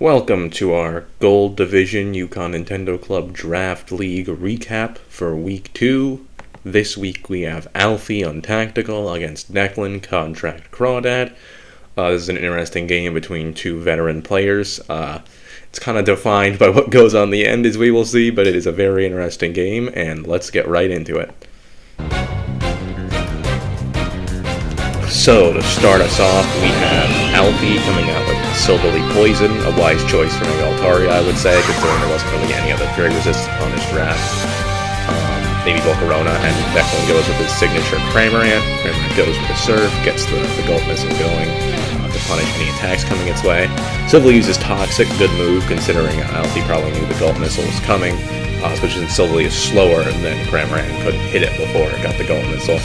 Welcome to our Gold Division Yukon Nintendo Club Draft League recap for Week 2. This week we have Alfie on Tactical against Declan Contract Crawdad. This is an interesting game between two veteran players. It's kind of defined by what goes on the end, as we will see, but it is a very interesting game, and let's get right into it. So, to start us off, we have Alfie coming out with Silverly Poison, a wise choice for Altari, I would say, considering there wasn't really any other Fury Resist on his draft. Maybe Volcarona, and Declan goes with his signature Cramorant. Cramorant goes with the Surf, gets the Gulp Missile going to punish any attacks coming its way. Silverly uses Toxic, good move, considering Alfie probably knew the Gulp Missile was coming, especially since Silverly is slower than Cramorant and couldn't hit it before it got the Gulp Missile.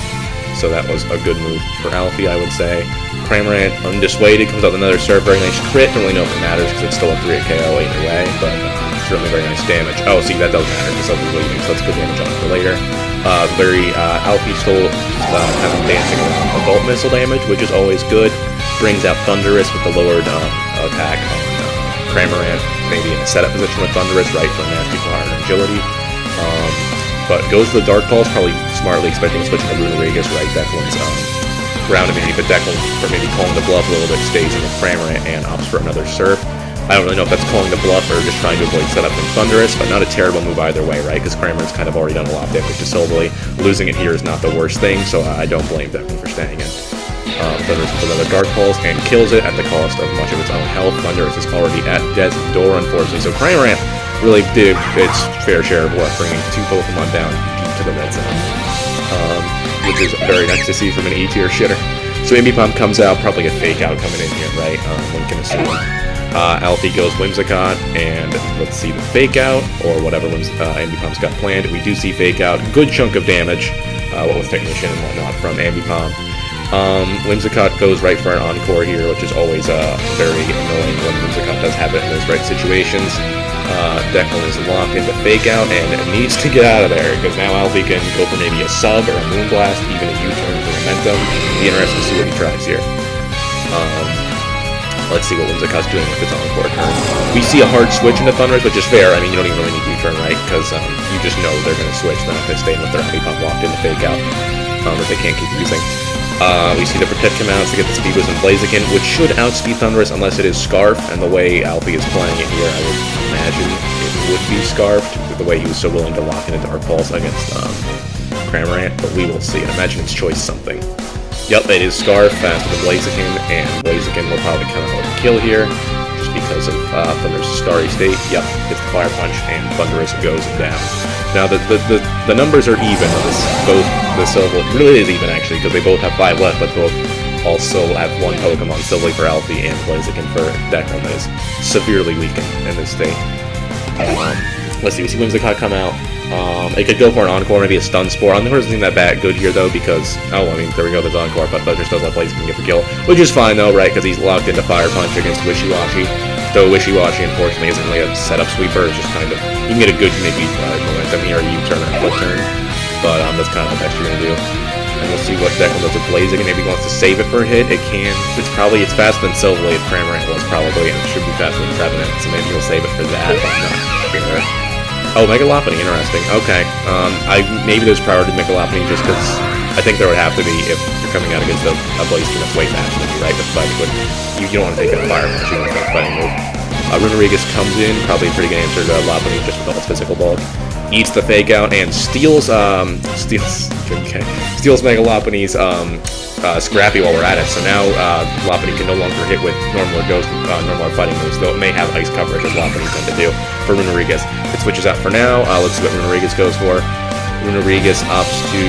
So that was a good move for Alfie, I would say. Cramorant, undissuaded, comes out with another Surf, very nice crit. Don't really know if it matters because it's still a 3 KO either way, but certainly very nice damage. Oh, see, that does matter because Alfie's leaving, so that's good damage on it for later. Alfie still kind of dancing around a Bolt Missile damage, which is always good. Brings out Thunderous with the lowered attack on Cramorant, maybe in a setup position with Thunderous, right, for nasty fire and agility. But goes to the Dark Pulse, probably smartly expecting to switch into Runerigus, right? Declan's ground immunity, but Declan, for maybe calling the bluff a little bit, stays in with Cramorant and opts for another Surf. I don't really know if that's calling the bluff or just trying to avoid setup from Thunderous, but not a terrible move either way, right? Because Cramorant's kind of already done a lot of damage to Silverly. Losing it here is not the worst thing, so I don't blame Declan for staying in. Thunderous with another Dark Pulse and kills it at the cost of much of its own health. Thunderous is already at death's door, unfortunately, so Cramorant really did its fair share of work, bringing two Pokemon down deep to the red zone, which is very nice to see from an E-tier shitter. So Ambipom comes out, probably a fake out coming in here, right? One can assume. Alfie goes Whimsicott, and let's see the fake out, or whatever Ambipom's got planned. We do see fake out, good chunk of damage, what with Technician and whatnot from Ambipom. Whimsicott goes right for an Encore here, which is always very annoying when Whimsicott does have it in those right situations. Declan is locked into Fake Out and needs to get out of there, because now Alfie can go for maybe a sub or a Moonblast, even a U-turn for Momentum. Be interested to see what he tries here. Let's see what Whimsicott's doing with its Encore turn. We see a hard switch into Thunderous, which is fair. I mean, you don't even really need U-turn, right? Because you just know they're going to switch. They're not going to stay with their Ambipom locked into Fake Out, if they can't keep using. We see the Protect come out to get the Speed Boost and Blaziken, which should outspeed Thunderous unless it is Scarf, and the way Alfie is playing it here, I would imagine it would be Scarfed, with the way he was so willing to lock in a Dark Pulse against Cramorant, but we will see. And imagine it's choice something. Yep, it is Scarf, faster than Blaziken, and Blaziken will probably come out with a kill here, just because of Thunderous' Starry State. Yep, gets the Fire Punch, and Thunderous goes down. Now, the numbers are even on this, both the Silver, really is even actually, because they both have 5 left, but both also have one Pokemon, Silverly for Alfie and Blaziken for Declan, that is severely weakened in this state. Let's see, we see Whimsicott come out. It could go for an Encore, maybe a Stun Spore. Encore doesn't seem that bad good here, though, because, there we go, there's Encore, but just doesn't let Blaziken get the kill, which is fine, though, right, because he's locked into Fire Punch against Wishy-Washy. Though Wishy-Washy, unfortunately, isn't really a setup sweeper. It's just kind of, you can get a good, maybe, Momentum here, or U-turn or a flip turn, but that's kind of the best you're going to do. And we'll see what Declan does with Blaziken. Maybe he wants to save it for a hit. It can. It's faster than Silverly, if Cramorant was, probably, and it should be faster than Trevenant, so maybe he'll save it for that, but I'm not sure. Oh, Mega Lopunny, interesting. Okay. Maybe there's priority to Mega Lopunny just because I think there would have to be if you're coming out against a Blaziken that's way faster than you, right? But you don't want to take a Fire Punch, you want to fighting move. Runerigus comes in, probably a pretty good answer to Lopunny just with all its physical bulk. Eats the Fake Out and steals Mega Lopunny's Scrappy while we're at it. So now Lopunny can no longer hit with normal fighting moves, though it may have ice coverage as Lopunny tend to do for Runerigus. It switches out for now. Let's see what Runerigus goes for. Runerigus opts to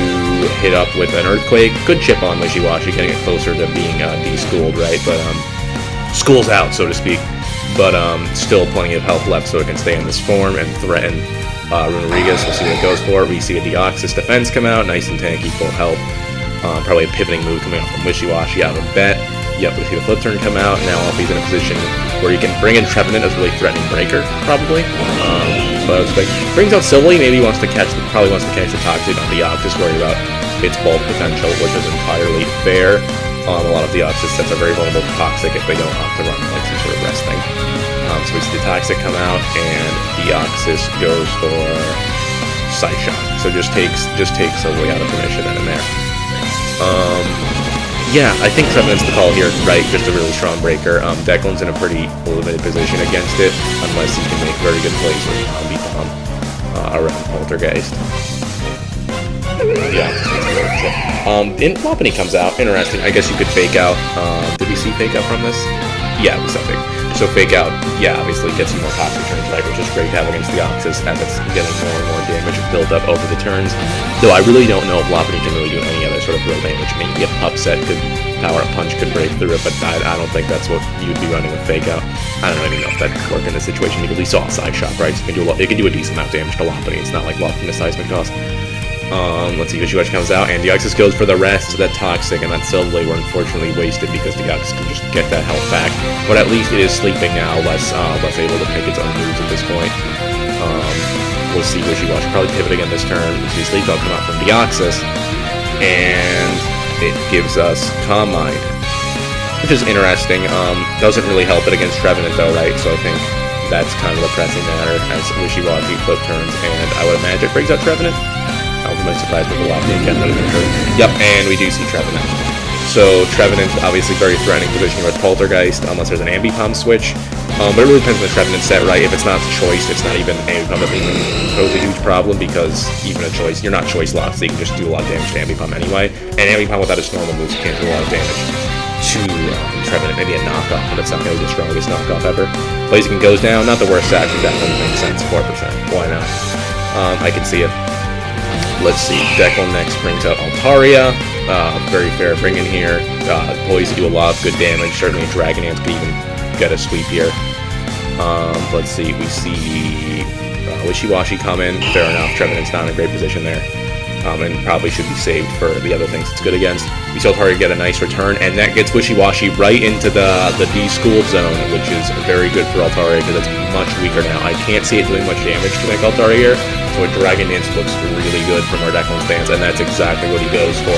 hit up with an Earthquake. Good chip on Wishy-Washy, getting it closer to being de-schooled, right? But school's out, so to speak. But still plenty of health left so it can stay in this form and threaten Runerigus. We'll see what it goes for. We see a Deoxys Defense come out, nice and tanky, full health. Probably a pivoting move coming out from Wishy-Washy out of Bet. Yep, we see the Flip Turn come out. Now Alfie's in a position where he can bring in Trevenant as a really threatening breaker, probably. But brings out Silverly, maybe probably wants to catch the Toxic on Deoxys, worried about its bulk potential, which is entirely fair. A lot of Deoxys sets are very vulnerable to Toxic if they don't opt to run like some sort of rest thing. So we Toxic come out, and Deoxys goes for Side Shock. So just takes a way out of permission in there. Yeah, I think Trevenant's the call here, right? Just a really strong breaker. Declan's in a pretty limited position against it, unless he can make very good plays with Zombie Bomb around Poltergeist. Yeah. Lopunny comes out. Interesting. I guess you could fake out. Did we see fake out from this? Yeah, we saw fake. So fake out, yeah, obviously gets you more toxic turns, right? Which is great to have against Deoxys as it's getting more and more damage built up over the turns. Though I really don't know if Lopunny can really do any other sort of real damage. Maybe a Pup Set could, Power Up Punch could break through it, but I don't think that's what you'd be running with fake out. I don't even know if that could work in this situation because we saw a Side Shock, right? So it can do a decent amount of damage to Lopunny. It's not like locked in the seismic cost. Let's see, Wishy-Washy comes out, and Deoxys goes for the rest of that Toxic, and that Silver Blade were unfortunately wasted because Deoxys can just get that health back. But at least it is sleeping now, less able to pick its own moves at this point. We'll see Wishy-Washy probably pivot again this turn. We'll see Sleep Dog come out from Deoxys, and it gives us Calm Mind, which is interesting. Doesn't really help it against Trevenant though, right? So I think that's kind of a pressing matter as Wishy-Washy flip turns, and I would imagine it brings out Trevenant. I was really surprised with the Lopunny again, but it didn't hurt. Yep, and we do see Trevenant. So Trevenant, obviously very threatening position here with Poltergeist, unless there's an Ambipom switch. But it really depends on the Trevenant set, right? If it's not choice, it's not even Ambipom doesn't even pose a huge problem because even a choice, you're not choice locked, so you can just do a lot of damage to Ambipom anyway. And Ambipom without its normal moves can't do a lot of damage to Trevenant. Maybe a knockoff, but it's not going to be the strongest knockoff ever. Blaziken goes down, not the worst sack, that doesn't make sense. 4%, why not? I can see it. Let's see, Declan next brings out Altaria. Very fair bring in here. Poised to do a lot of good damage. Certainly Dragon Dance could even get a sweep here. Let's see, we see Wishy-Washy come in. Fair enough, Trevenant's not in a great position there. And probably should be saved for the other things it's good against. We see Altaria get a nice return, and that gets Wishy-Washy right into the D-Schooled zone, which is very good for Altaria because it's much weaker now. I can't see it doing much damage to make Altaria here, so a Dragon Dance looks really good from our Declan stance, and that's exactly what he goes for.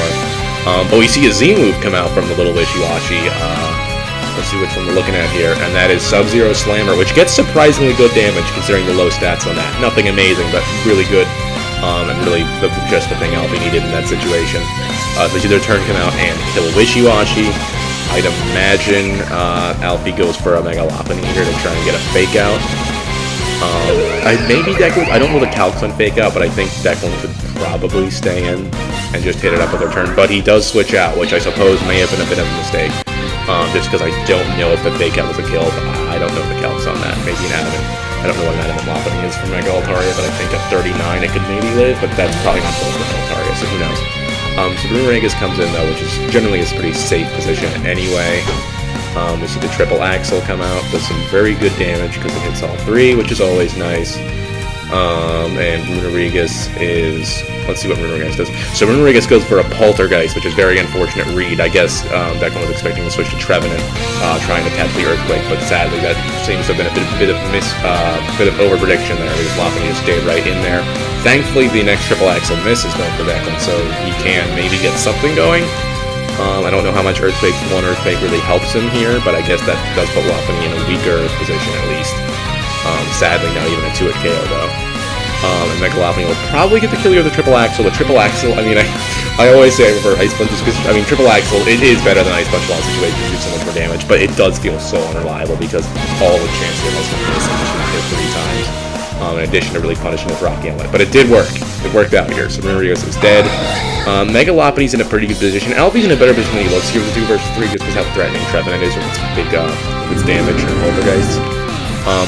But we see a Z move come out from the little Wishy-Washy. Let's see which one we're looking at here, and that is Sub-Zero Slammer, which gets surprisingly good damage considering the low stats on that. Nothing amazing, but really good. And really just the thing Alfie needed in that situation. So we see their turn come out and kill Wishy-Washy. I'd imagine Alfie goes for a Mega Lopunny here to try and get a fake out. Maybe Declan, I don't know the calcs on fake out, but I think Declan could probably stay in and just hit it up with their turn. But he does switch out, which I suppose may have been a bit of a mistake. Just because I don't know if the fake out was a kill. I don't know the calcs on that. Maybe an adamant. I don't know what an adamant Lopunny is for Mega Altaria, but I think at 39 it could maybe live, but that's probably not close to Mega Altaria, so who knows. So Boomerangus comes in though, which is generally a pretty safe position anyway. We see the triple Axle come out, does some very good damage because it hits all three, which is always nice. And Boomerangus is... Let's see what Boomerangus does. So Boomerangus goes for a Poltergeist, which is very unfortunate read. I guess Declan was expecting to switch to Trevenant, trying to catch the Earthquake, but sadly that seems to have been a bit of over-prediction there, because Lopunny just stayed right in there. Thankfully, the next triple Axle misses though for Declan, so he can maybe get something going. I don't know how much one Earthquake really helps him here, but I guess that does put Lopunny in a weaker position at least. Sadly, not even a 2-hit KO though. And Mega Lopunny will probably get the kill here with the triple Axle. The triple Axle, I mean, I always say I prefer Ice Punch just because, I mean, triple Axle, it is better than Ice Punch in a lot of situations, do so much more damage, but it does feel so unreliable because all the chances it has to miss and hit 3 times. In addition to really punishing with Rock Gambit. But it did work. It worked out here. So Boomerangus is dead. Mega Lopunny's in a pretty good position. Alfie's in a better position than he looks here with the 2 versus 3 just because how threatening Trevenant is with its big with its damage and Poltergeists.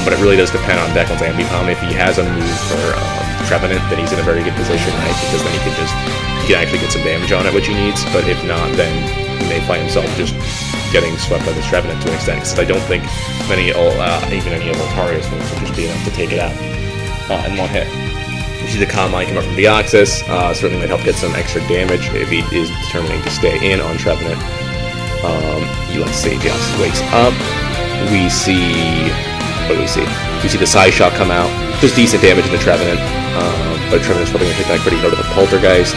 But it really does depend on Declan's Ambipom. If he has a move for Trevenant, then he's in a very good position, right? Because then he can actually get some damage on it, which he needs. But if not, then he may find himself just getting swept by this Trevenant to an extent. Because I don't think even any of Altaria's moves would just be enough to take it out in one hit. You see the Calm Mind come up from Deoxys. Certainly might help get some extra damage if he is determining to stay in on Trevenant. Let's see, Deoxys wakes up. We see... What do we see? We see the Side Shock come out. Does decent damage to Trevenant. But Trevenant's probably going to hit back pretty hard with a Poltergeist.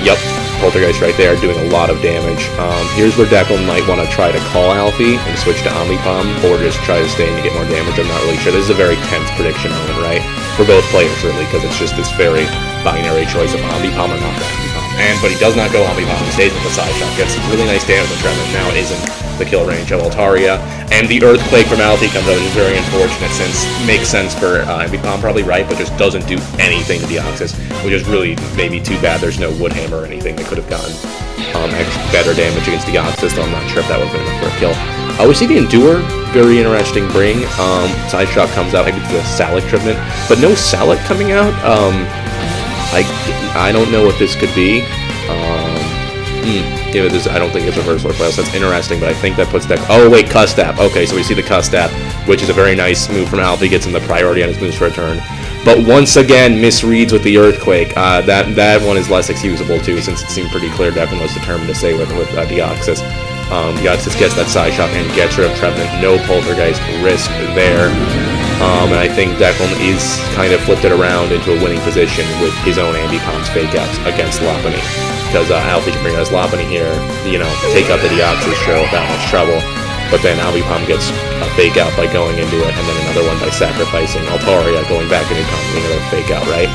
Yep. Poltergeist right there doing a lot of damage. Here's where Declan might want to try to call Alfie and switch to Omnipom, or just try to stay in to get more damage. I'm not really sure. This is a very tense prediction moment, right? For both players, really, because it's just this very binary choice of Omnipom or not Omnipom. But he does not go Omnipom. He stays with the side shot. Gets really nice damage from Tremor. Now it isn't the kill range of Altaria. And the Earthquake from Alfie comes out, which is very unfortunate, since makes sense for Omnipom, probably right, but just doesn't do anything to Deoxys, which is really maybe too bad. There's no Woodhammer or anything that could have gotten better damage against Deoxys, though I'm not sure if that would have been enough for a kill. We see the Endure, very interesting bring. Side shot comes out, maybe it's the Salic treatment, but no Salic coming out. I don't know what this could be. I don't think it's reversal or flail, so that's interesting, but I think that puts Declan... Oh, wait, Cuss Tap. Okay, so we see the Cuss Tap, which is a very nice move from Alfie, gets him the priority on his moves for a turn. But once again, misreads with the Earthquake. That one is less excusable, too, since it seemed pretty clear Declan was determined to stay with Deoxys. Deoxys gets that side shot and gets rid of Trevenant. No Poltergeist risk there. And I think Declan is kind of flipped it around into a winning position with his own Ambipom's fake outs against Lopunny. Because Alfie can bring out his Lopunny here, take out the Deoxys, show without much trouble. But then Ambipom gets a fake out by going into it, and then another one by sacrificing Altaria, going back into another fake out, right?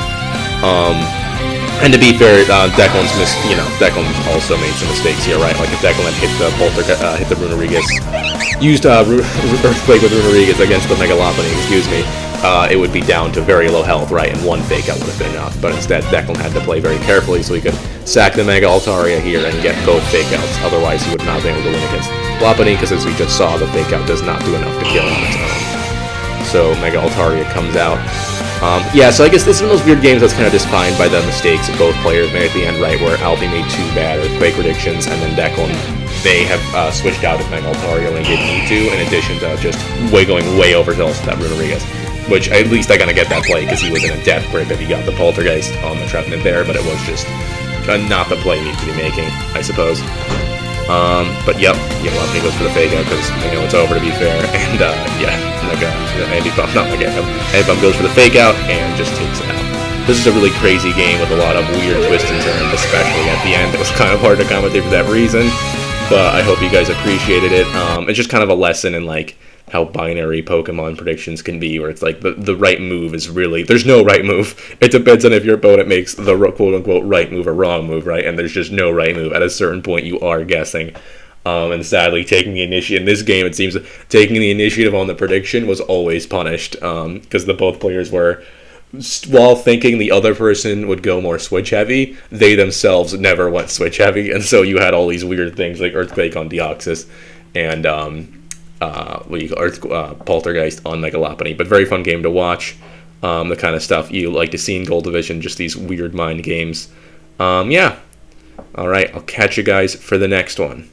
And to be fair, Declan also made some mistakes here, right? Like if Declan hit the Runerigus, used Earthquake with Runerigus against the Mega Lopunny, it would be down to very low health, right? And one fake out would have been enough. But instead, Declan had to play very carefully so he could sack the Mega Altaria here and get both fake outs. Otherwise, he would not have been able to win against Lopunny, because as we just saw, the fake out does not do enough to kill on its own. So Mega Altaria comes out. So I guess this is one of those weird games that's kind of defined by the mistakes that both players made at the end, right? Where Alfie made two bad Earthquake predictions, and then Declan, they have switched out with Mega Altaria when he didn't need to, in addition to just going way over to that Runerigus. Which, at least I gotta get that play, because he was in a death grip if he got the Poltergeist on the Trevenant there, but it was just not the play he needed to be making, I suppose. But yep, Lopunny goes for the fake out, because we know it's over, to be fair, and Ambipom goes for the fake out, and just takes it out. This is a really crazy game with a lot of weird twists and turns, especially at the end. It was kind of hard to commentate for that reason, but I hope you guys appreciated it. It's just kind of a lesson in, like, how binary Pokemon predictions can be, where it's like the right move is really... There's no right move. It depends on if your opponent makes the quote-unquote right move or wrong move, right? And there's just no right move. At a certain point, you are guessing. And sadly, taking the initiative... In this game, it seems taking the initiative on the prediction was always punished, because both players were... While thinking the other person would go more switch-heavy, they themselves never went switch-heavy, and so you had all these weird things like Earthquake on Deoxys, and... Poltergeist on Mega Lopunny. But very fun game to watch. The kind of stuff you like to see in Gold Division, just these weird mind games. Alright, I'll catch you guys for the next one.